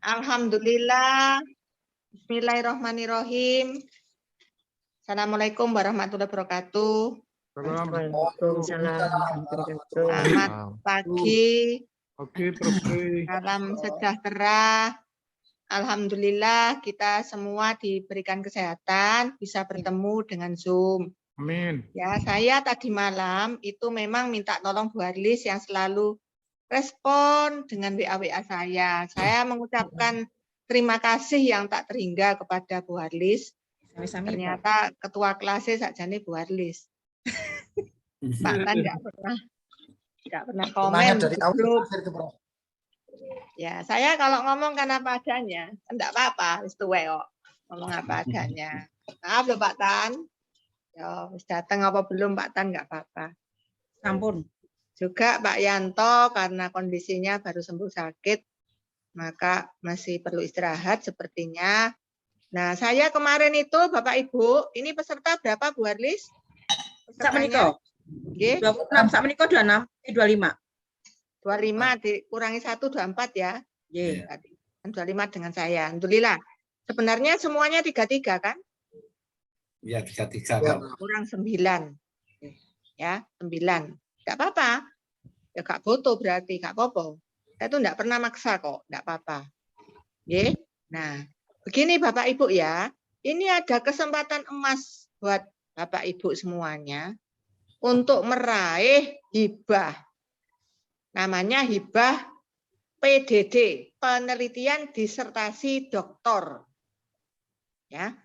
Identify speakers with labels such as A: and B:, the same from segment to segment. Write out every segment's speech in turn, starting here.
A: Alhamdulillah. Bismillahirrahmanirrahim. Assalamualaikum warahmatullahi wabarakatuh. Selamat pagi.
B: Oke, Prof.
A: Salam sejahtera. Alhamdulillah kita semua diberikan kesehatan, bisa bertemu dengan Zoom.
B: Amin.
A: Ya, saya tadi malam itu memang minta tolong Bu Harlis yang selalu respon dengan WA saya. Saya mengucapkan terima kasih yang tak terhingga kepada Bu Harlis. Ternyata ketua kelasnya sakjane Bu Harlis. Pak Tan nggak pernah komen
C: dari
A: di grup. Ya, saya kalau ngomong kan apa adanya, enggak apa-apa, wis tuwe kok. Ngomong apa adanya. Maaf loh Pak Tan. Ya, wis datang apa belum Pak Tan nggak apa-apa.
D: Sampun.
A: Juga Pak Yanto karena kondisinya baru sembuh sakit, maka masih perlu istirahat sepertinya. Nah, saya kemarin itu Bapak Ibu, ini peserta berapa Bu Harlis?
D: Sak menika.
A: Nggih.
D: 26, sak menika 26, 25.
A: 25 dikurangi 1 24 ya.
D: Nggih.
A: 25 dengan saya. Alhamdulillah. Sebenarnya semuanya 33 kan?
C: Ya, 33.
A: Kurang 9. Ya, 9. Enggak apa-apa. Ya gak foto berarti, gak apa-apa. Saya itu enggak pernah maksa kok, enggak apa-apa. Nggih. Nah, begini Bapak Ibu ya. Ini ada kesempatan emas buat Bapak Ibu semuanya untuk meraih hibah. Namanya hibah PDD, penelitian disertasi doktor. Ya.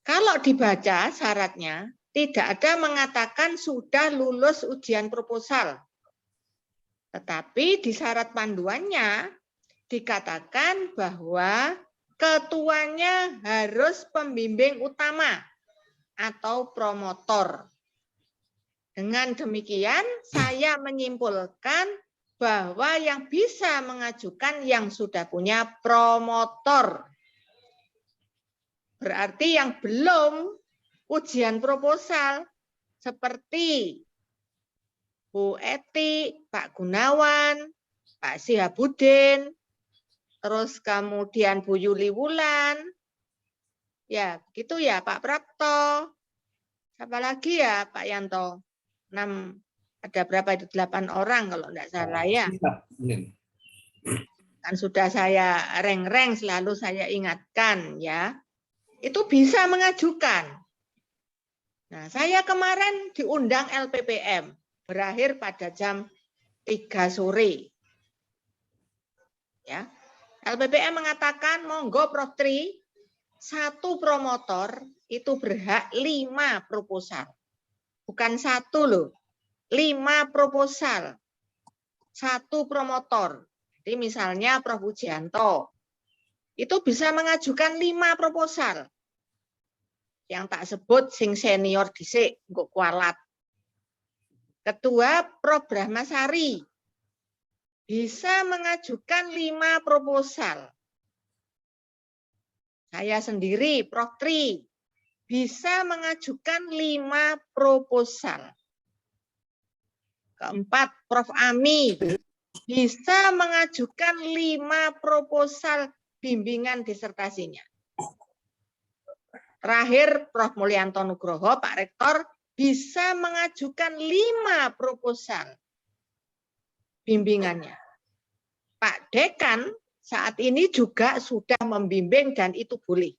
A: Kalau dibaca syaratnya tidak ada mengatakan sudah lulus ujian proposal. Tetapi di syarat panduannya dikatakan bahwa ketuanya harus pembimbing utama atau promotor. Dengan demikian, saya menyimpulkan bahwa yang bisa mengajukan yang sudah punya promotor. Berarti yang belum ujian proposal, seperti Bu Eti, Pak Gunawan, Pak Sihabudin, terus kemudian Bu Yuli Wulan, ya gitu ya Pak Prapto, siapa lagi ya Pak Yanto? 6, ada berapa itu 8 orang kalau enggak salah ya. Kan sudah saya reng-reng selalu saya ingatkan ya. Itu bisa mengajukan. Nah, saya kemarin diundang LPPM berakhir pada jam 3 sore. Ya. LPPM mengatakan monggo Prof Tri, 1 promotor itu berhak 5 proposal. Bukan 1 loh, 5 proposal, 1 promotor. Jadi misalnya Prof Pujianto, itu bisa mengajukan 5 proposal. Yang tak sebut sing senior dhisik, engko kualat. Ketua Prof Brahmasari, bisa mengajukan 5 proposal. Saya sendiri, Prof Tri, bisa mengajukan 5 proposal. Keempat, Prof Ami bisa mengajukan 5 proposal bimbingan disertasinya. Terakhir, Prof Mulyanto Nugroho, Pak Rektor, bisa mengajukan 5 proposal bimbingannya. Pak Dekan saat ini juga sudah membimbing dan itu boleh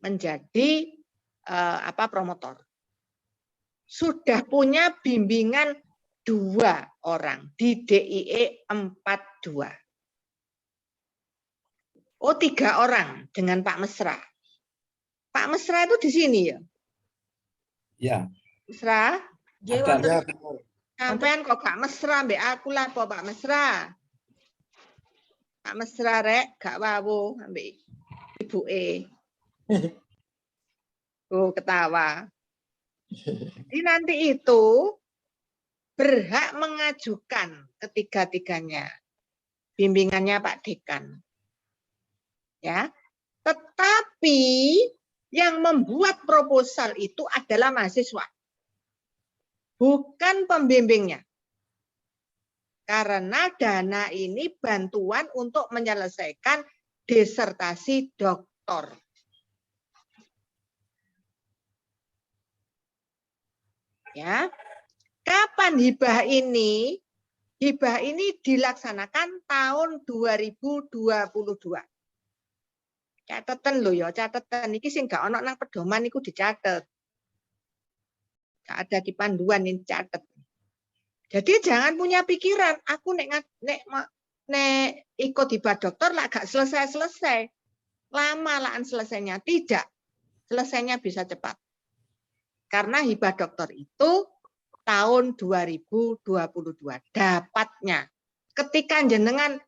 A: menjadi promotor. Sudah punya bimbingan 2 orang di DIE 42. Oh, 3 orang dengan Pak Mesra. Pak Mesra itu di sini ya?
C: Ya.
A: Mesra?
C: Ya,
A: Sampean kok gak mesra mbek aku lah po Pak Mesra. Pak Mesra rek gak wawu ambek ibuke. Oh, ketawa. Jadi nanti itu berhak mengajukan ketiga-tiganya. Bimbingannya Pak Dekan. Ya. Tetapi yang membuat proposal itu adalah mahasiswa. Bukan pembimbingnya. Karena dana ini bantuan untuk menyelesaikan disertasi doktor. Ya. Kapan hibah ini? Hibah ini dilaksanakan tahun 2022. Catatan lo ya, catatan iki sing gak ono nang pedoman iku dicatet. Gak ada di panduan ini catet. Jadi jangan punya pikiran, aku nek ikut hibah dokter lah gak selesai-selesai. Lama lah selesainya. Tidak. Selesainya bisa cepat. Karena hibah dokter itu tahun 2022 dapatnya. Ketika jenengan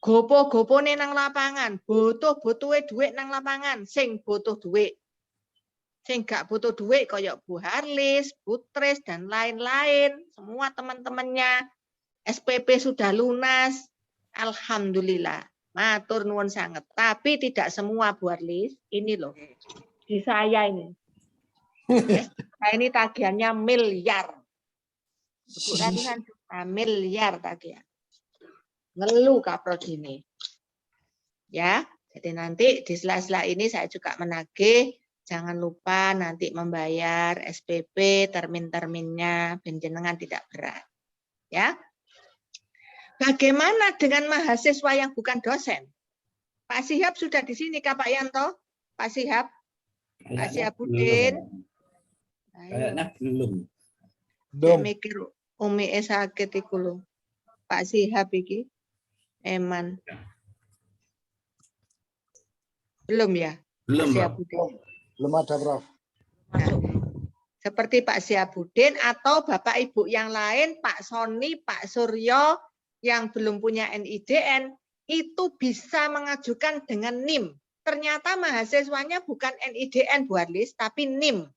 A: gopo-gopone nang lapangan, butuh-butuhe duit nang lapangan, sing butuh duit. Sing gak butuh duit kayak Bu Harlis, Bu Tris, dan lain-lain. Semua teman-temannya SPP sudah lunas. Alhamdulillah. Matur nuwun sangat. Tapi tidak semua Bu Harlis. Ini loh. Di saya ini. Saya ini tagihannya miliar. Ratusan juta miliar tagihan. Ngeluh kaprod ini. Ya. Jadi nanti di sela-sela ini saya juga menagih. Jangan lupa nanti membayar SPP, termin-terminnya, benjenengan tidak berat. Ya. Bagaimana dengan mahasiswa yang bukan dosen? Pak Sihab sudah di sini, Kak Pak Yanto? Pak Sihab? Pak Sihabudin?
C: Kayaknya belum.
A: Saya mikir Umi sakit iku lho. Pak Sihab iki. Eman. Belum ya?
C: Belum,
A: Pak Sihabudin.
B: Belum ada, Prof.
A: Nah, seperti Pak Sihabudin atau Bapak Ibu yang lain, Pak Soni, Pak Suryo yang belum punya NIDN, itu bisa mengajukan dengan NIM. Ternyata mahasiswanya bukan NIDN, Bu Harlis, tapi NIM.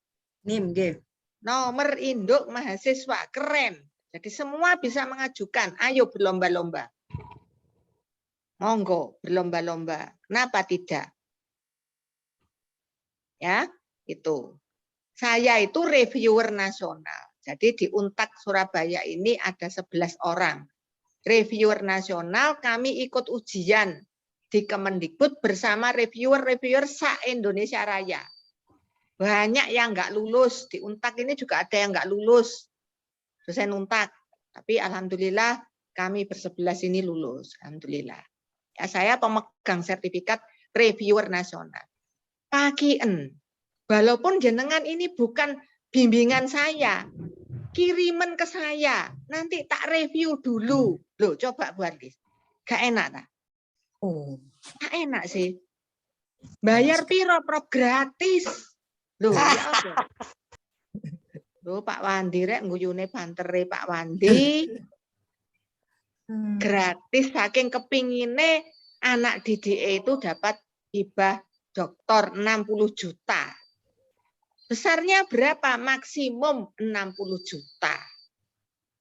D: NIM, nggih.
A: Nomor induk mahasiswa. Keren. Jadi semua bisa mengajukan. Ayo berlomba-lomba. Monggo berlomba-lomba. Kenapa tidak? Ya, itu. Saya itu reviewer nasional. Jadi di Untak Surabaya ini ada 11 orang. Reviewer nasional, kami ikut ujian di Kemendikbud bersama reviewer-reviewer se-Indonesia Raya. Banyak yang nggak lulus. Di Untak ini juga ada yang nggak lulus. Dosen Untak. Tapi alhamdulillah kami bersebelas ini lulus. Alhamdulillah. Ya, saya pemegang sertifikat reviewer nasional. Pakien. Walaupun jenengan ini bukan bimbingan saya. Kiriman ke saya. Nanti tak review dulu. Loh, coba Bu Harlis. Gak enak tak?
D: Oh.
A: Gak enak sih. Bayar piro, Prof? Gratis. Loh, ya apa? Loh, Pak Wandi rek nguyune bantere Pak Wandi. Gratis saking kepingine anak didik itu dapat hibah doktor 60 juta. Besarnya berapa? Maksimum 60 juta.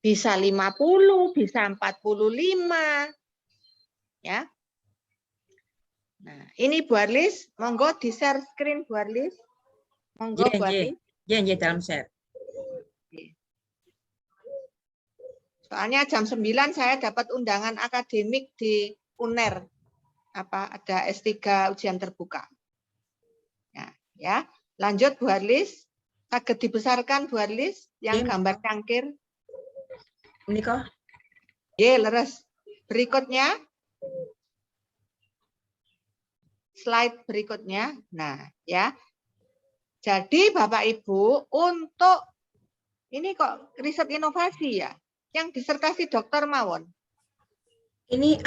A: Bisa 50, bisa 45. Ya. Nah, ini Bu Harlis, monggo di-share screen Bu Harlis. Monggo Bu Harlis.
D: Ya, dalam share.
A: Soalnya jam 9 saya dapat undangan akademik di UNER. Ada S3 ujian terbuka. Ya. Lanjut Bu Harlis. Saged dibesarkan Bu Harlis yang gambar cangkir.
D: Menika.
A: Ye, leres. Berikutnya. Slide berikutnya. Nah, ya. Jadi Bapak Ibu, untuk ini kok riset inovasi ya, yang disertasi dokter mawon.
D: Ini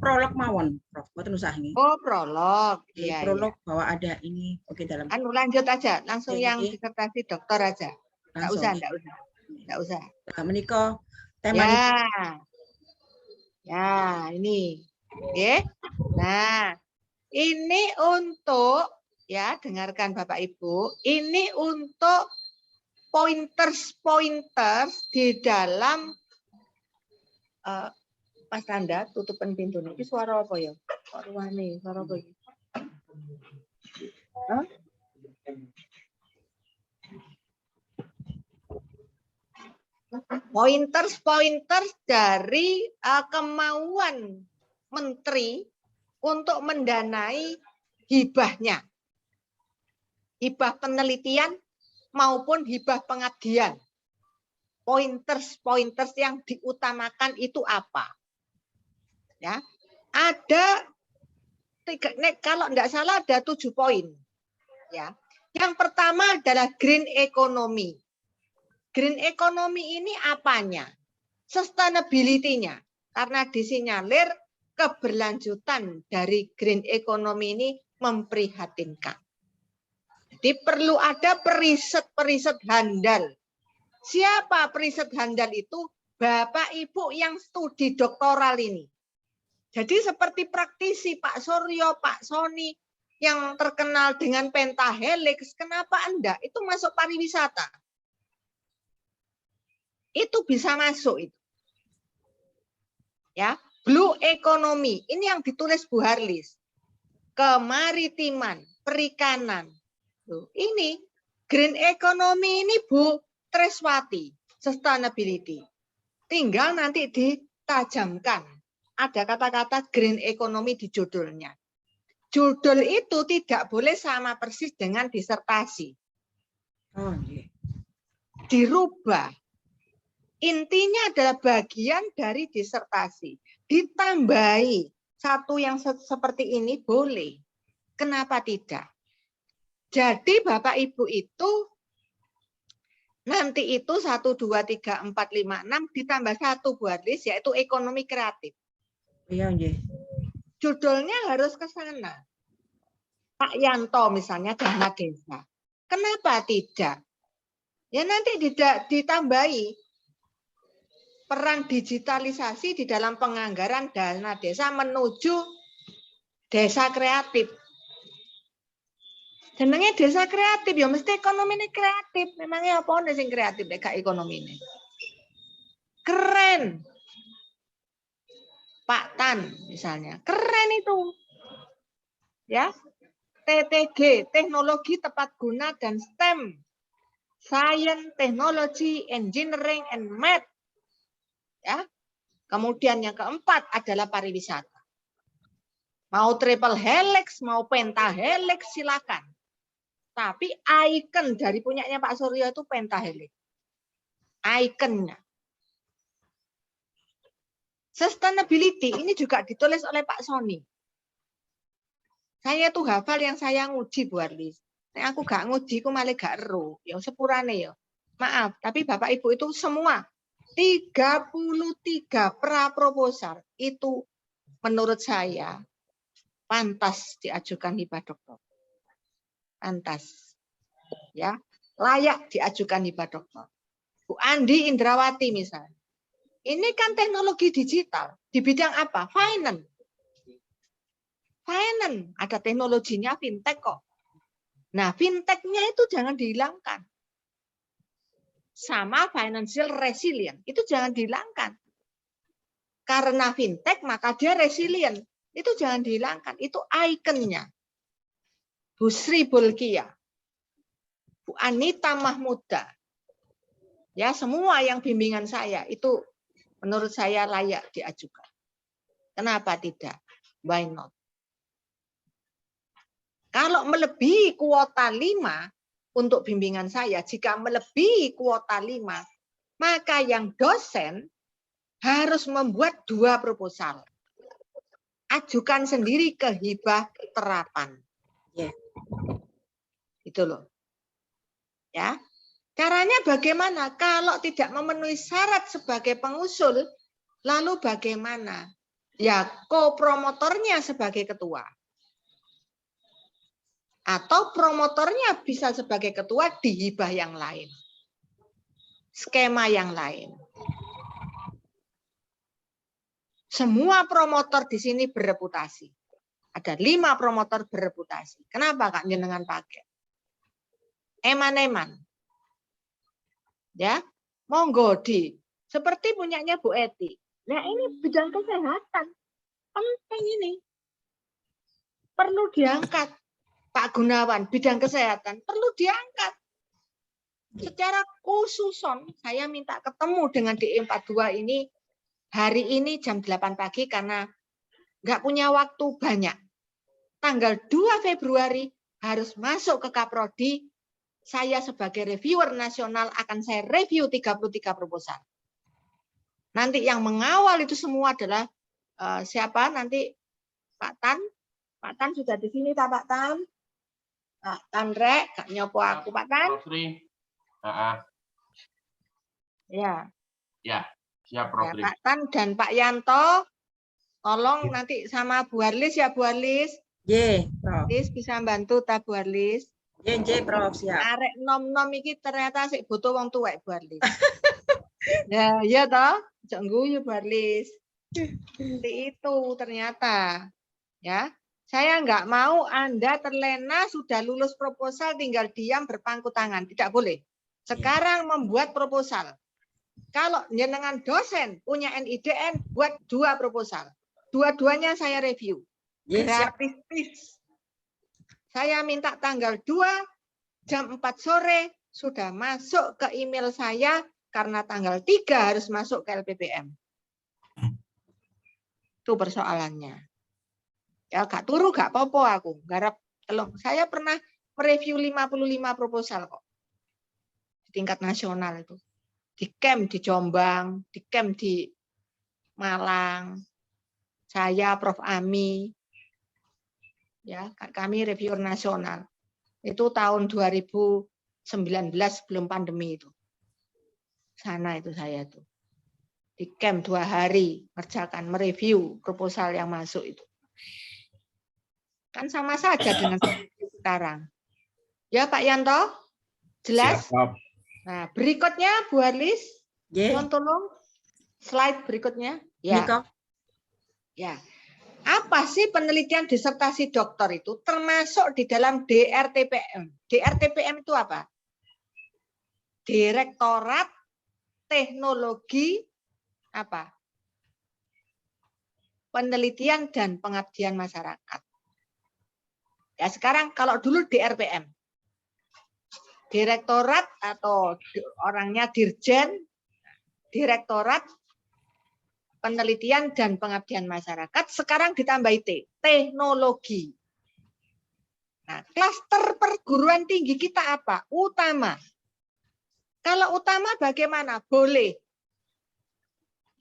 D: prolog mawon, Prof. Mboten usah ini.
A: Oh, prolog. Iya,
D: prolog
A: iya.
D: bahwa ada ini. Oke, dalam.
A: Lanjut aja, langsung
D: Oke,
A: yang disertasi dokter aja. Enggak usah, enggak usah. Enggak usah.
D: Nah, menika tema
A: Ya, ini. Oke. Nah, ini untuk ya, dengarkan Bapak Ibu, ini untuk pointers di dalam Mas Tanda tutupan pintu ini suara apa ya? Suara apa ini? Hah? Pointers dari kemauan menteri untuk mendanai hibahnya. Hibah penelitian maupun hibah pengabdian. Pointers yang diutamakan itu apa? Ya, ada kalau tidak salah ada 7 poin. Ya, yang pertama adalah green economy. Green economy ini apanya? Sustainability-nya. Karena disinyalir keberlanjutan dari green economy ini memprihatinkan. Jadi perlu ada periset handal. Siapa periset handal itu? Bapak Ibu yang studi doktoral ini. Jadi seperti praktisi Pak Suryo, Pak Sony yang terkenal dengan pentahelix, kenapa enggak? Itu masuk pariwisata. Itu bisa masuk itu. Ya, blue economy. Ini yang ditulis Bu Harlis. Kemaritiman, perikanan. Ini green economy ini Bu Treswati, sustainability. Tinggal nanti ditajamkan. Ada kata-kata green economy di judulnya. Judul itu tidak boleh sama persis dengan disertasi.
D: Oh, iya.
A: Dirubah. Intinya adalah bagian dari disertasi. Ditambahi satu yang seperti ini boleh. Kenapa tidak? Jadi Bapak Ibu itu nanti itu 1, 2, 3, 4, 5, 6 ditambah 1 buat list yaitu ekonomi kreatif.
D: Iya, iya.
A: Judulnya harus ke sana. Pak Yanto misalnya dana desa. Kenapa tidak? Ya nanti ditambahi peran digitalisasi di dalam penganggaran dana desa menuju desa kreatif. Jenenge desa kreatif ya mesti ekonomi ini kreatif. Memangnya apa nih sing kreatif nek ekonomi ini? Keren. Pak Tan misalnya, keren itu. Ya. TTG, teknologi tepat guna dan STEM. Science, Technology, Engineering and Math. Ya. Kemudian yang keempat adalah pariwisata. Mau triple helix, mau pentahelix silakan. Tapi ikon dari punyanya Pak Suryo itu pentahelix. Ikonnya. Sustainability ini juga ditulis oleh Pak Sony. Saya tuh hafal yang saya nguji Bu Arlis. Nek aku gak nguji, aku malah gak ero. Ya sepurane ya. Maaf, tapi Bapak Ibu itu semua 33 pra proposal itu menurut saya pantas diajukan hibah doktor. Pantas. Ya, layak diajukan hibah doktor. Bu Andi Indrawati misalnya. Ini kan teknologi digital. Di bidang apa? Finance. Finance. Ada teknologinya fintech kok. Nah, fintech-nya itu jangan dihilangkan. Sama financial resilient. Itu jangan dihilangkan. Karena fintech, maka dia resilient. Itu jangan dihilangkan. Itu ikonnya. Bu Sri Bulkia. Bu Anita Mahmuda. Ya, semua yang bimbingan saya itu menurut saya layak diajukan. Kenapa tidak? Why not? Kalau melebihi kuota 5 untuk bimbingan saya, jika melebihi kuota 5, maka yang dosen harus membuat 2 proposal. Ajukan sendiri ke hibah terapan.
D: Yeah.
A: Itu loh. Ya. Caranya bagaimana? Kalau tidak memenuhi syarat sebagai pengusul, lalu bagaimana? Ya, kopromotornya sebagai ketua. Atau promotornya bisa sebagai ketua di hibah yang lain. Skema yang lain. Semua promotor di sini bereputasi. Ada 5 promotor bereputasi. Kenapa Kak jenengan pakai? Eman-eman. Ya, monggo di. Seperti punyanya Bu Eti. Nah ini bidang kesehatan. Penting ini. Perlu diangkat. Pak Gunawan, bidang kesehatan perlu diangkat. Secara khususon saya minta ketemu dengan DE42 ini hari ini jam 8 pagi karena nggak punya waktu banyak. Tanggal 2 Februari harus masuk ke Kaprodi. Saya sebagai reviewer nasional akan saya review 33 proposal. Nanti yang mengawal itu semua adalah siapa nanti Pak Tan. Pak Tan sudah di sini tak Pak Tan? Pak Tan Rek, gak nyopo aku Pak Tan? Ya.
B: Ya, siap Prof.
A: Ya, Pak Tan dan Pak Yanto, tolong nanti sama Bu Arlis ya Bu Arlis.
D: J, Prof.
A: Arlis bisa bantu tak Bu Arlis?
D: J, Prof, siap.
A: Arek nom-nom iki ternyata sik butuh wong tuwek Bu Arlis. Ya, iya toh? Jok guyu Bu Arlis. Seperti itu ternyata. Ya. Saya nggak mau Anda terlena sudah lulus proposal tinggal diam berpangku tangan. Tidak boleh. Sekarang membuat proposal. Kalau jenengan dosen punya NIDN, buat 2 proposal. Dua-duanya saya review. Gratis. Saya minta tanggal 2, jam 4 sore, sudah masuk ke email saya, karena tanggal 3 harus masuk ke LPPM. Itu persoalannya. Ya, gak turu, gak popo aku. Garap telung. Saya pernah mereview 55 proposal kok. Di tingkat nasional itu. Di camp di Jombang, di camp di Malang, saya Prof. Ami, ya kami reviewer nasional. Itu tahun 2019 sebelum pandemi itu. Sana itu saya tuh. Di camp 2 hari, kerjakan, mereview proposal yang masuk itu. Kan sama saja dengan sekarang. Ya Pak Yanto, jelas?
C: Siap.
A: Nah, berikutnya Bu Arlis, tolong slide berikutnya. Ya. Ya. Apa sih penelitian disertasi doktor itu termasuk di dalam DRTPM? DRTPM itu apa? Direktorat Teknologi apa? Penelitian dan Pengabdian Masyarakat. Ya, sekarang kalau dulu DRPM. Direktorat atau orangnya Dirjen, Direktorat Penelitian dan Pengabdian Masyarakat, sekarang ditambah T, teknologi. Nah, klaster perguruan tinggi kita apa? Utama. Kalau utama bagaimana? Boleh.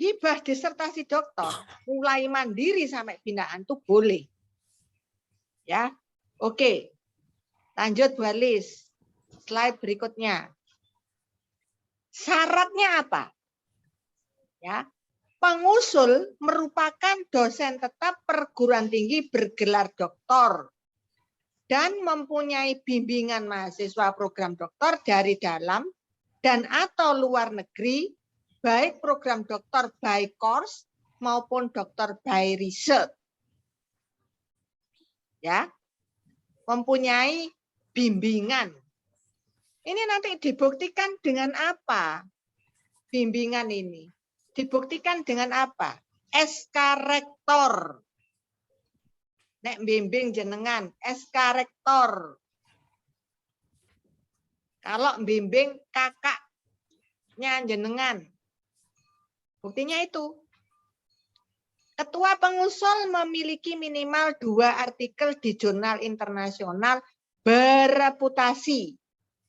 A: Hibah disertasi doktor, mulai mandiri sampai binaan itu boleh. Ya, oke. Lanjut Bu Arlis. Slide berikutnya. Syaratnya apa? Ya, pengusul merupakan dosen tetap perguruan tinggi bergelar doktor dan mempunyai bimbingan mahasiswa program doktor dari dalam dan atau luar negeri, baik program doktor by course maupun doktor by research. Ya, mempunyai bimbingan. Ini nanti dibuktikan dengan apa? Bimbingan ini dibuktikan dengan apa? SK Rektor. Nek bimbing jenengan, SK Rektor. Kalau bimbing kakaknya jenengan. Buktinya itu. Ketua pengusul memiliki minimal 2 artikel di jurnal internasional bereputasi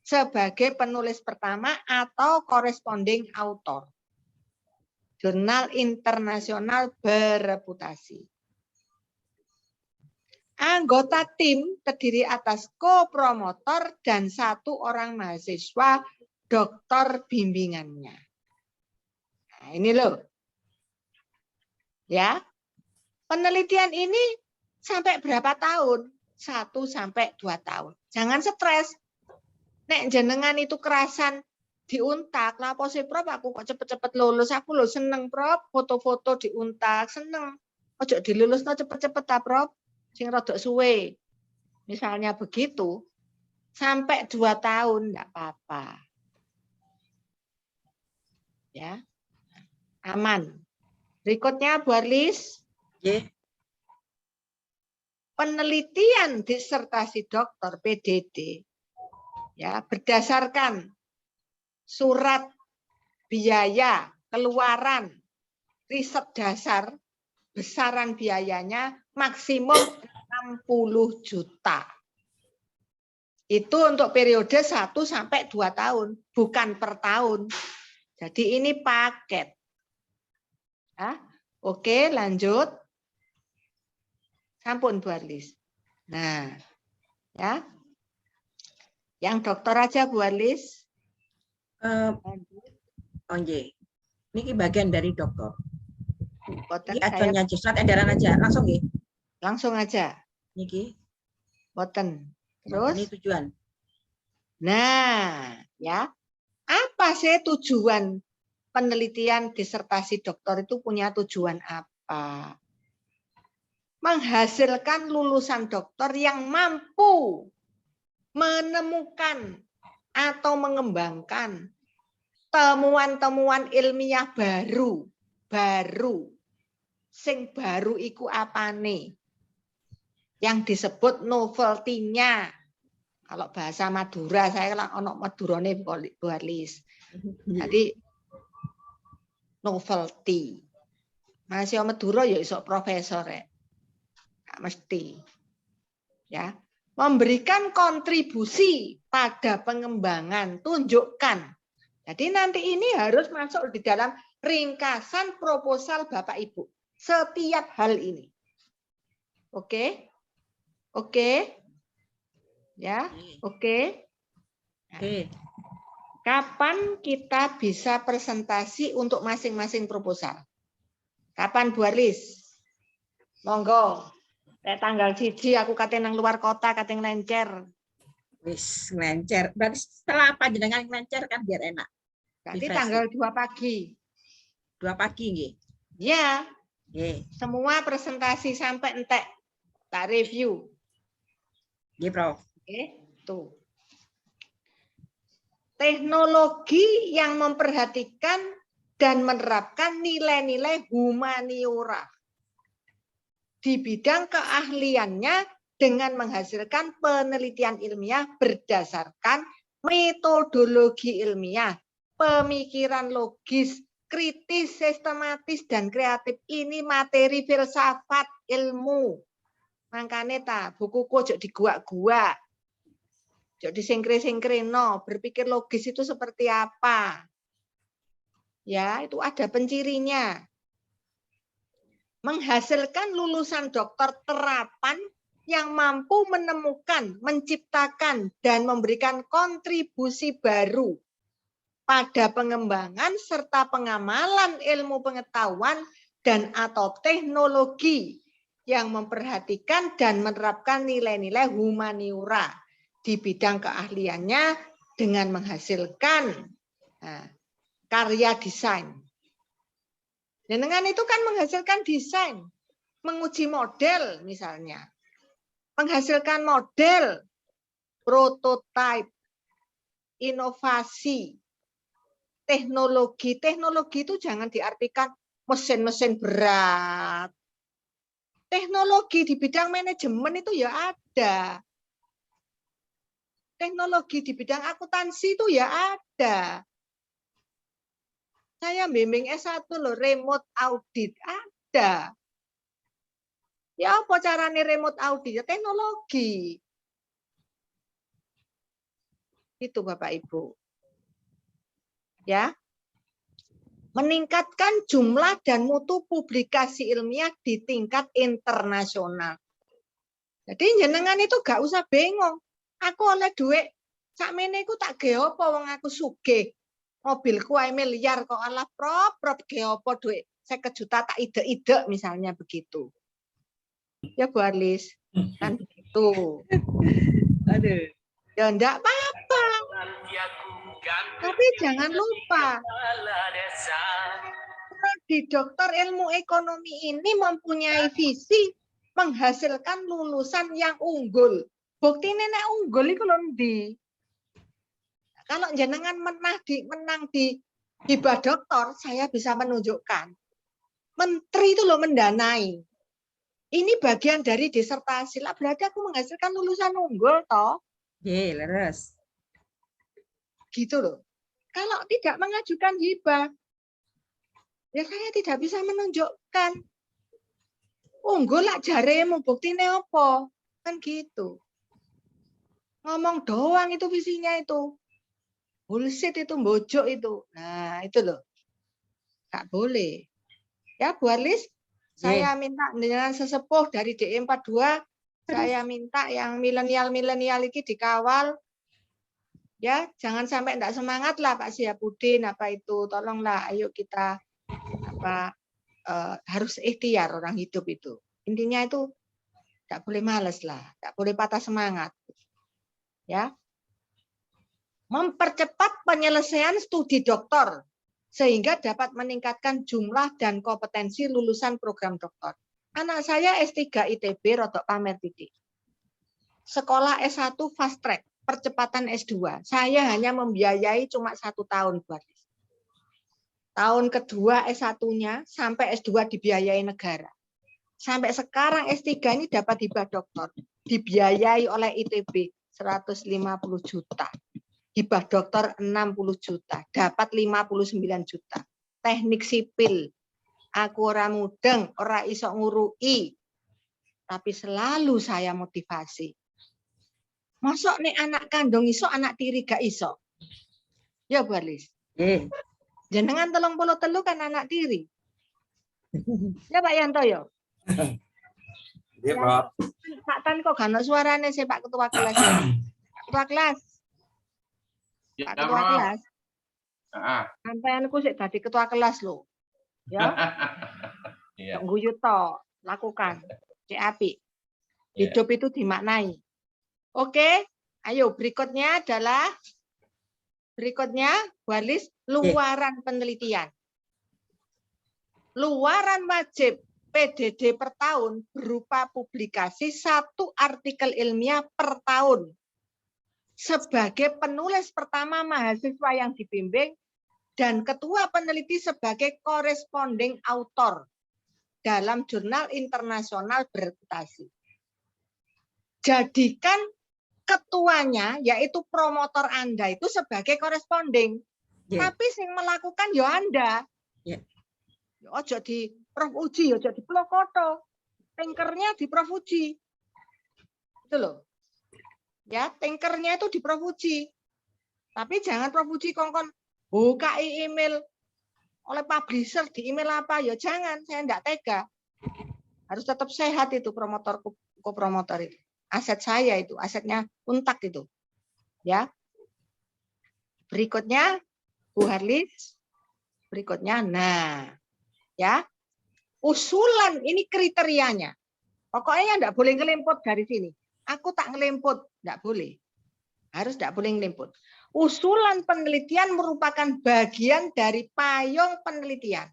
A: sebagai penulis pertama atau corresponding author. Jurnal internasional bereputasi. Anggota tim terdiri atas co-promotor dan 1 orang mahasiswa doktor bimbingannya. Nah, ini loh. Ya. Penelitian ini sampai berapa tahun? 1 sampai 2 tahun. Jangan stres. Nek jenengan itu kerasan diuntak, lah apa sih Prof, aku kok cepet-cepet lulus, aku lo seneng Prof, foto-foto diuntak, seneng. Ojo dilulus no cepet-cepet ta Prof, sing rodok suwe. Misalnya begitu, sampai 2 tahun enggak apa-apa. Ya. Aman. Berikutnya Bu Arlis. Penelitian disertasi doktor PDD. Ya, berdasarkan surat biaya, keluaran, riset dasar, besaran biayanya maksimum 60 juta. Itu untuk periode 1 sampai 2 tahun, bukan per tahun. Jadi ini paket. Ya. Oke, lanjut. Sampun Bu Arlis. Nah, ya. Yang dokter aja Bu Arlis.
D: Oh nggih. Niki bagian dari dokter.
A: Boten,
D: Iki aja surat edaran aja, langsung nggih.
A: langsung aja.
D: Niki.
A: Boten.
D: Ini
A: Terus.
D: tujuan.
A: Nah, ya. Apa sih tujuan penelitian disertasi dokter itu punya tujuan apa? Menghasilkan lulusan dokter yang mampu menemukan atau mengembangkan temuan-temuan ilmiah baru. Sing baru iku apane? Yang disebut novelty-nya. Kalau bahasa Madura, saya lah ono Madurane Bu Arlis. Jadi novelty. Masih Madura ya iso profesor ya. Nggak mesti. Ya. Memberikan kontribusi pada pengembangan, tunjukkan. Jadi nanti ini harus masuk di dalam ringkasan proposal Bapak Ibu. Setiap hal ini. Oke? Oke? Ya, oke.
D: Oke.
A: Kapan kita bisa presentasi untuk masing-masing proposal? Kapan Bu Arlis? Monggo. Tanggal 1 aku kate nang luar kota, kate ngelencer.
D: Wis ngelencer. Berarti setelah panjenengan ngelencer kan biar enak.
A: Berarti
D: Refreshing.
A: tanggal 2 pagi.
D: 2 pagi nggih.
A: Ya,
D: Nggih.
A: semua presentasi sampai entek. Tak review.
D: Nggih, Prof.
A: Oke, tuh. Teknologi yang memperhatikan dan menerapkan nilai-nilai humaniora di bidang keahliannya dengan menghasilkan penelitian ilmiah berdasarkan metodologi ilmiah, pemikiran logis, kritis, sistematis, dan kreatif. Ini materi filsafat ilmu. Makanya bukuku ojo diguak-guak. Ojo disingkre-singkreno, berpikir logis itu seperti apa. Ya, itu ada pencirinya. Menghasilkan lulusan dokter terapan yang mampu menemukan, menciptakan, dan memberikan kontribusi baru pada pengembangan serta pengamalan ilmu pengetahuan dan atau teknologi yang memperhatikan dan menerapkan nilai-nilai humaniora di bidang keahliannya dengan menghasilkan karya desain. Dengan itu kan menghasilkan desain, menguji model misalnya, menghasilkan model, prototipe, inovasi, teknologi. Teknologi itu jangan diartikan mesin-mesin berat. Teknologi di bidang manajemen itu ya ada. Teknologi di bidang akuntansi itu ya ada. Saya bimbing S1 loh, remote audit ada. Ya apa caranya remote audit? Ya teknologi. Itu Bapak Ibu. Ya. Meningkatkan jumlah dan mutu publikasi ilmiah di tingkat internasional. Jadi jenengan itu gak usah bengong. Aku oleh duit sakmene iku tak ge apa wong aku sugih. Mobilku ae miliar kok alah prop ge apa duit 50 juta tak ide-ide misalnya begitu. Ya Bu Arlis, kan begitu.
D: Aduh.
A: Ya enggak apa-apa. Tapi jangan lupa, di dokter ilmu ekonomi ini mempunyai visi menghasilkan lulusan yang unggul. Bukti nenek unggul itu lho ndi. Kalau jenengan menang di hibah dokter, saya bisa menunjukkan. Menteri itu loh mendanai. Ini bagian dari disertasi lah, berarti aku menghasilkan lulusan unggul toh.
D: Nggih, leres.
A: Gitu loh. Kalau tidak mengajukan hibah, ya saya tidak bisa menunjukkan. Unggul lah jaremu, buktine apa? Kan gitu. Ngomong doang itu visinya itu. Bullshit itu, mbojok itu. Nah, itu loh. Nggak boleh. Ya, Bu Arlis, saya minta dengan sesepuh dari DE42, saya minta yang milenial-milenial ini dikawal. Ya, jangan sampai enggak semangat lah Pak Syiapudin apa itu. Tolonglah ayo kita harus ikhtiar orang hidup itu. Intinya itu enggak boleh males lah, enggak boleh patah semangat. Ya. Mempercepat penyelesaian studi doktor sehingga dapat meningkatkan jumlah dan kompetensi lulusan program doktor. Anak saya S3 ITB rodok pamer titik. Sekolah S1 fast track, percepatan S2. Saya hanya membiayai cuma 1 tahun buat. Tahun kedua S1-nya sampai S2 dibiayai negara. Sampai sekarang S3 ini dapat hibah doktor, dibiayai oleh ITB 150 juta. Hibah dokter 60 juta, dapat 59 juta. Teknik sipil, aku ora mudeng, ora iso ngurui. Tapi selalu saya motivasi. Masuk nih anak kandung iso, anak tiri gak iso. Ya Bu Arlis. Jenengan 33 kan anak tiri. Ya Pak Yanto ya.
C: Iya, Pak.
A: Pak Tan kok gak ono suarane sih Pak Ketua kelas. Ketua kelas. Pak Ketua kelas. Sampeanku sik dadi ketua kelas lho. Ya.
B: Iya.
A: Guyu tok, lakukan. Cek apik. Hidup itu dimaknai. Oke, ayo berikutnya adalah Bu Arlis, luaran penelitian. Luaran wajib PDD per tahun berupa publikasi 1 artikel ilmiah per tahun. Sebagai penulis pertama mahasiswa yang dibimbing dan ketua peneliti sebagai corresponding author dalam jurnal internasional berreputasi. Jadikan ketuanya, yaitu promotor Anda itu sebagai corresponding. Tapi yang melakukan ya Anda. Ojo di Prof Uji, ojo di Plokoto. Tinkernya di Prof Uji. Itu loh. Ya, tinkernya itu di Prof Uji. Tapi jangan Prof Uji kongkon buka email oleh publisher di email apa ya jangan, saya enggak tega. Harus tetap sehat itu promotor kopromotor itu. Aset saya itu, asetnya Untak itu. Ya. Berikutnya Bu Harlis. Berikutnya nah, ya. Usulan ini kriterianya. Pokoknya enggak boleh ngelemput dari sini. Aku tak ngelemput, enggak boleh. Harus enggak boleh ngelemput. Usulan penelitian merupakan bagian dari payung penelitian.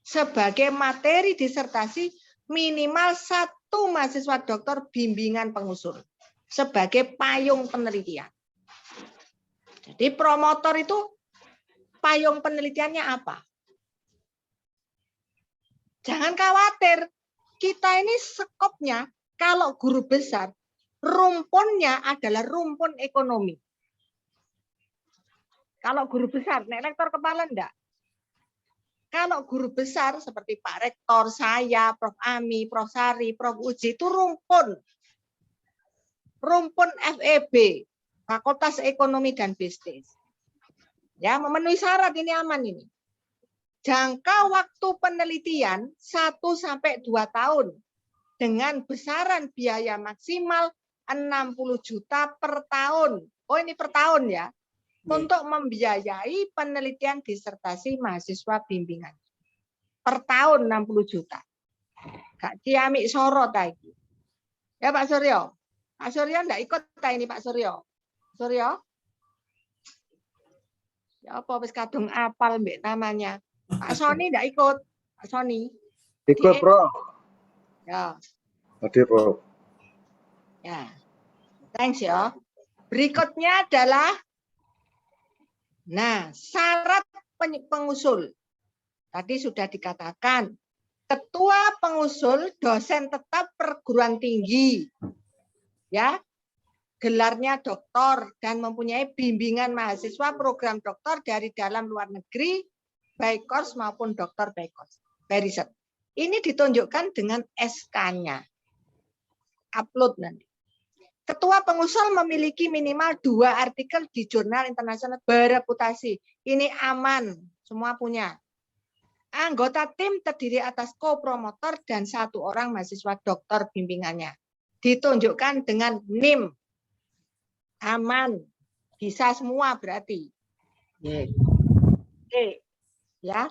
A: Sebagai materi disertasi minimal 1 mahasiswa doktor bimbingan pengusul. Sebagai payung penelitian. Jadi promotor itu payung penelitiannya apa? Jangan khawatir. Kita ini skopnya kalau guru besar, rumpunnya adalah rumpun ekonomi. Kalau guru besar, nek rektor kepala enggak. Kalau guru besar seperti Pak Rektor, saya, Prof Ami, Prof Sari, Prof Uji itu rumpun. Rumpun FEB, Fakultas Ekonomi dan Bisnis. Ya, memenuhi syarat ini aman ini. Jangka waktu penelitian 1 sampai 2 tahun dengan besaran biaya maksimal 60 juta per tahun. Oh, ini per tahun ya. Untuk membiayai penelitian disertasi mahasiswa bimbingan. Per tahun 60 juta. Gak ciamik sorot lagi. Ya Pak Suryo. Pak Suryo enggak ikut ini Pak Suryo. Suryo? Ya apa wis kadung apal mbek namanya. Pak Sony enggak ikut. Pak Sony.
E: Ikut, Bro.
A: Ya.
E: Hadir, Bro.
A: Ya. Thanks ya. Berikutnya adalah nah, syarat pengusul. Tadi sudah dikatakan, ketua pengusul dosen tetap perguruan tinggi. Ya. gelarnya doktor dan mempunyai bimbingan mahasiswa program doktor dari dalam luar negeri, by course maupun doktor by course, by research. Ini ditunjukkan dengan SK-nya. Upload nanti. Ketua pengusul memiliki minimal 2 artikel di jurnal internasional bereputasi. Ini aman, semua punya. Anggota tim terdiri atas co-promotor dan 1 orang mahasiswa doktor bimbingannya. Ditunjukkan dengan NIM. Aman, bisa semua berarti. Oke, ya.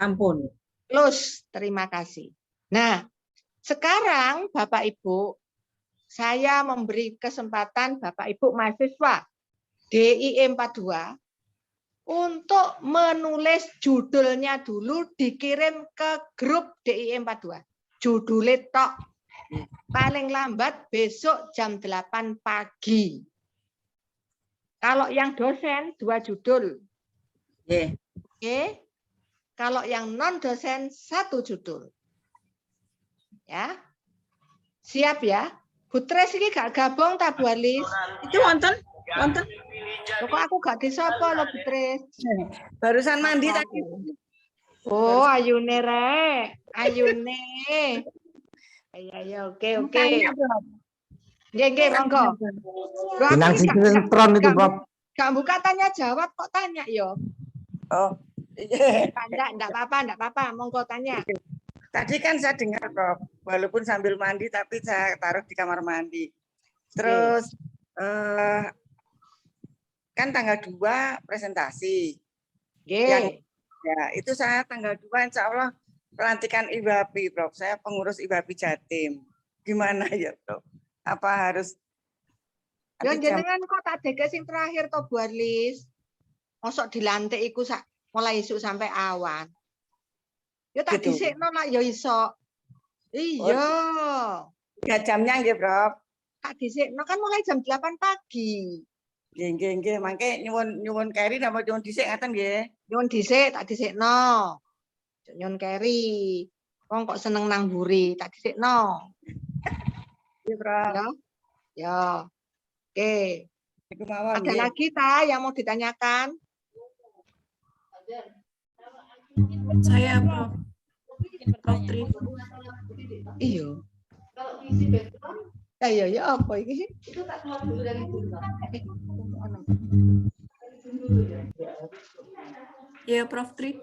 D: Ampun.
A: Close, terima kasih. Nah, sekarang Bapak Ibu, saya memberi kesempatan Bapak Ibu mahasiswa DIE 42 untuk menulis judulnya dulu, dikirim ke grup DIE 42. Judulnya tok. Paling lambat besok jam 8 pagi. Kalau yang dosen 2 judul. Oke. Kalau yang non dosen 1 judul. Ya. Siap ya? Butres ini gak gabung tak Bu Alis?
D: Itu wonten.
A: Kok aku gak disapa lo Butres?
D: Barusan mandi tadi.
A: Oh, ayune rek. Ayune. Ya, oke. Nggih, monggo.
C: Inang sinetron itu, Prof.
A: Gak buka tanya jawab kok tanya yo.
F: Oh, iya.
A: Enggak apa-apa, monggo tanya.
F: Tadi kan saya dengar, Prof, walaupun sambil mandi, tapi saya taruh di kamar mandi. Terus, kan tanggal 2 presentasi.
A: Nggih.
F: Ya, itu saya tanggal 2, insya Allah, pelantikan IWAPI, Prof. Saya pengurus IWAPI Jatim. Gimana ya, Prof? Apa harus...
A: Yo jenengan kok tak dege sing terakhir to Bu Arlis. Mosok dilantik iku mulai esuk sampai awan. Yo tak
F: Gitu.
A: dhisikno nak yo iso. Iya.
F: 3 jamnya nggih, Prof.
A: Tak dhisikno kan mulai jam 8 pagi.
F: Nggih. Mangke nyuwun keri napa nyuwun dhisik ngaten nggih.
A: Nyuwun dhisik tak dhisikno. Nyuwun keri. Wong kok seneng nang mburi, tak dhisikno.
F: Nggih, Prof.
A: Ya. Ya. Oke.
F: Iku mawon
A: Ada
F: nggih.
A: lagi ta yang mau ditanyakan?
D: Saya Prof. Prof Tri.
A: Iya. Ya apa ini? Itu tak keluar dulu dari jurnal.
D: Ya Prof Tri.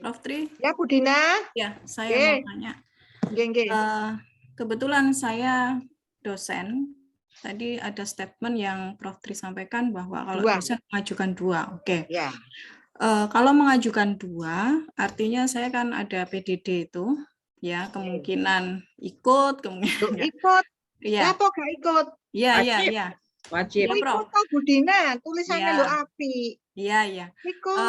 D: Prof Tri.
A: Ya Bu Dina.
D: Ya, saya
A: Oke.
D: mau tanya.
A: Nggih.
D: Kebetulan saya dosen. Tadi ada statement yang Prof Tri sampaikan bahwa kalau
A: 2.
D: dosen mengajukan 2. Oke.
A: Ya.
D: Kalau mengajukan 2, artinya saya kan ada PDD itu, ya kemungkinan ikut, kemungkinan
A: Ikut.
D: ya,
A: Apa gak ikut?
D: ya.
F: Wajib.
D: Ya, Prof.
A: Ikut toh Bu Dina, tulisannya
D: Ya.
A: lo api.
D: Iya.
A: Ikut.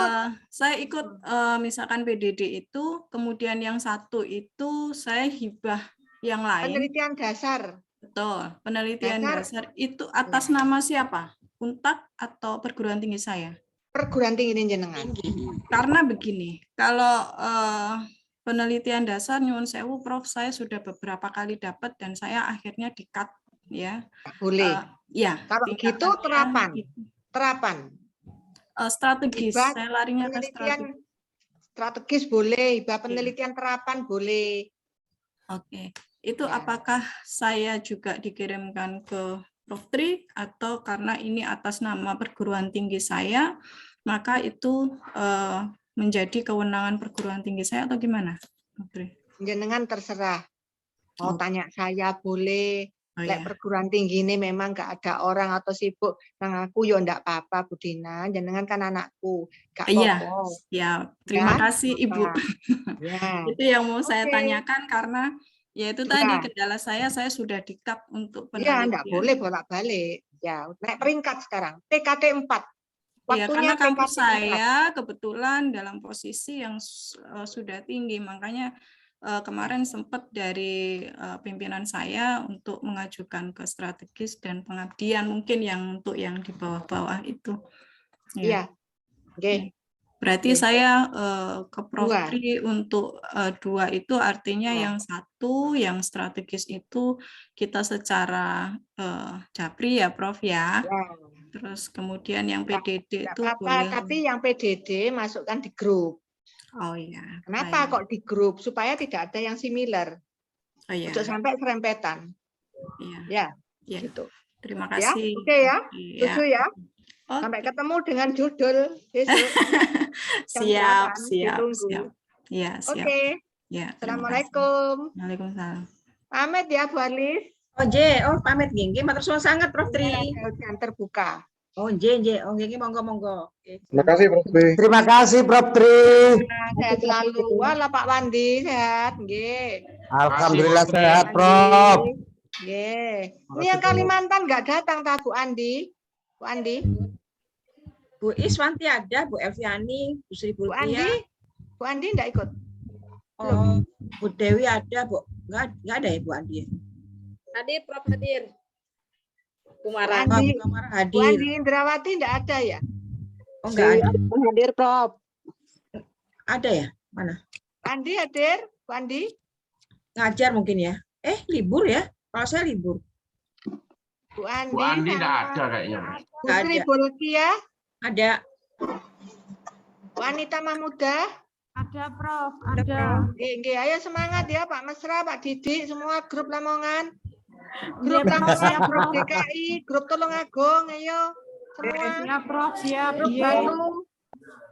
D: Saya ikut misalkan PDD itu, kemudian yang 1 itu saya hibah yang lain.
A: Penelitian dasar.
D: Betul, penelitian
A: Dasar.
D: dasar itu atas nama siapa? Untak atau perguruan tinggi saya?
A: Perguruan tinggi jenengan.
D: Karena begini, kalau penelitian dasar nyuwun sewu Prof, saya sudah beberapa kali dapat dan saya akhirnya di-cut ya.
A: Boleh.
D: Ya.
A: Kalau gitu terapan.
D: Strategis,
A: Hibah
D: saya larinya ke
A: penelitian
D: strategis.
A: strategis boleh, hibah penelitian terapan boleh.
D: Oke. Itu
A: Ya.
D: apakah saya juga dikirimkan ke Prof Tri atau karena ini atas nama perguruan tinggi saya, maka itu menjadi kewenangan perguruan tinggi saya atau gimana, Prof Tri?
A: Jenengan terserah. Mau
D: Oh.
A: tanya saya boleh.
D: Oh,
A: Lek
D: ya.
A: perguruan tinggi ini memang gak ada orang atau sibuk nang aku yo ndak apa-apa Bu Dina. Jenengan kan anakku. Gak
D: Iya,
A: apa-apa.
D: ya. Terima
A: Ya,
D: kasih Ibu.
A: Ya.
D: Itu yang mau saya
A: Oke.
D: tanyakan karena ya itu
A: Ya.
D: tadi kendala saya sudah di-cut untuk
A: Ya,
D: penelitian.
A: ndak boleh bolak-balik. Ya, naik peringkat sekarang. TKT 4.
D: Ya, karena
A: Waktunya
D: kampus
A: TKT 4.
D: saya kebetulan dalam posisi yang sudah tinggi, makanya kemarin sempat dari pimpinan saya untuk mengajukan ke strategis dan pengabdian mungkin yang untuk yang di bawah-bawah itu.
A: Iya. Oke.
D: Berarti
A: Oke.
D: saya ke Prof.
A: Dua.
D: Tri untuk 2 itu artinya
A: Ya.
D: yang 1 yang strategis itu kita secara japri ya Prof ya.
A: Ya.
D: Terus kemudian yang PDD
A: Nggak
D: itu
A: apa-apa,
D: boleh.
A: tapi yang PDD masukkan di grup.
D: Oh iya.
A: Kenapa
D: baik.
A: kok di grup? Supaya tidak ada yang similar.
D: Oh iya.
A: Untuk sampai serempetan.
D: Iya.
A: Ya,
D: Iya.
A: gitu.
D: Terima
A: Ya,
D: kasih.
A: oke ya.
D: Iya.
A: Setuju ya?
D: Oke.
A: Sampai ketemu dengan judul besok. Jam
D: Siap,
A: 8,
D: siap,
A: ditunggu.
D: siap. Iya, siap.
A: Oke.
D: Ya, terima kasih.
A: Assalamualaikum.
D: Waalaikumsalam.
A: Pamit ya Bu Alis.
G: Oh, J, pamit nggih. Matur suwun sangat Prof. Tri.
A: Yang terbuka.
G: Oh, J. Oh, nggih, monggo. Oke.
E: Terima kasih Prof. Tri.
C: Terima kasih Prof. Tri.
A: Nah, sehat selalu. Wala Pak Wandi sehat. Nggih.
C: Alhamdulillah
B: Prof. Tri.
C: sehat Prof.
A: Nggih. Ini yang Kalimantan nggak datang tak Bu Andi? Bu Andi?
G: Bu Iswanti ada, Bu Elviani, Bu Sri
A: Bu
G: Bulkia.
A: Andi? Bu Andi nggak ikut?
G: Oh, Bu Dewi ada, Bu. Nggak ada ya Bu Andi?
H: Hadir, Prof. Hadir.
A: Bu
H: Kumara.
G: Oh,
A: Andi,
G: Bu Kamara
A: Bu
G: hadir.
A: Andi Indrawati nggak ada ya?
G: Oh, nggak ada.
H: Hadir, Prof.
G: Ada ya? Mana?
A: Bu Andi hadir? Bu Andi?
G: Ngajar mungkin ya? Libur ya? Kalau saya libur.
A: Bu Andi.
B: Bu Andi
A: sama
B: nggak ada kayaknya.
A: Bu Sri
G: Nggak ada.
A: Bulkia?
G: Ada.
A: Bu Anita Mahmuda?
I: Ada Prof,
G: Ada,
I: ada.
G: Prof.
A: Nggih, ayo semangat ya Pak Mesra, Pak Didik, semua grup Lamongan. Grup
I: Iya, Prof.
A: Lamongan, grup DKI, grup Tulungagung, ayo semua.
I: Siap Prof, siap.
A: Grup
I: Iya.
A: Batu.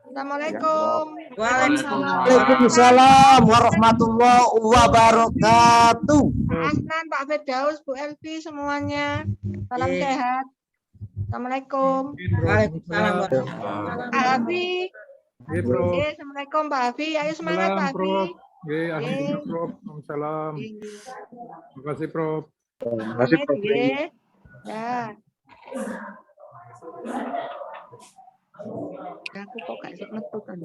A: Assalamualaikum.
G: Waalaikumsalam.
C: Waalaikumsalam warahmatullahi wabarakatuh.
A: Pak Asnan, Pak Firdaus, Bu Elvi, semuanya. Salam
G: Oke.
A: sehat. Assalamualaikum.
G: Waalaikumsalam.
A: Pak Hafi. Oke, Assalamualaikum Pak Hafi. Ayo semangat Pak Hafi.
J: Alhamdulillah Prof. Salam. Terima kasih Prof.
E: Terima kasih
A: Pamit,
E: Prof. Tri.
A: nggih. Ya. Aku kok gak sok metu kan.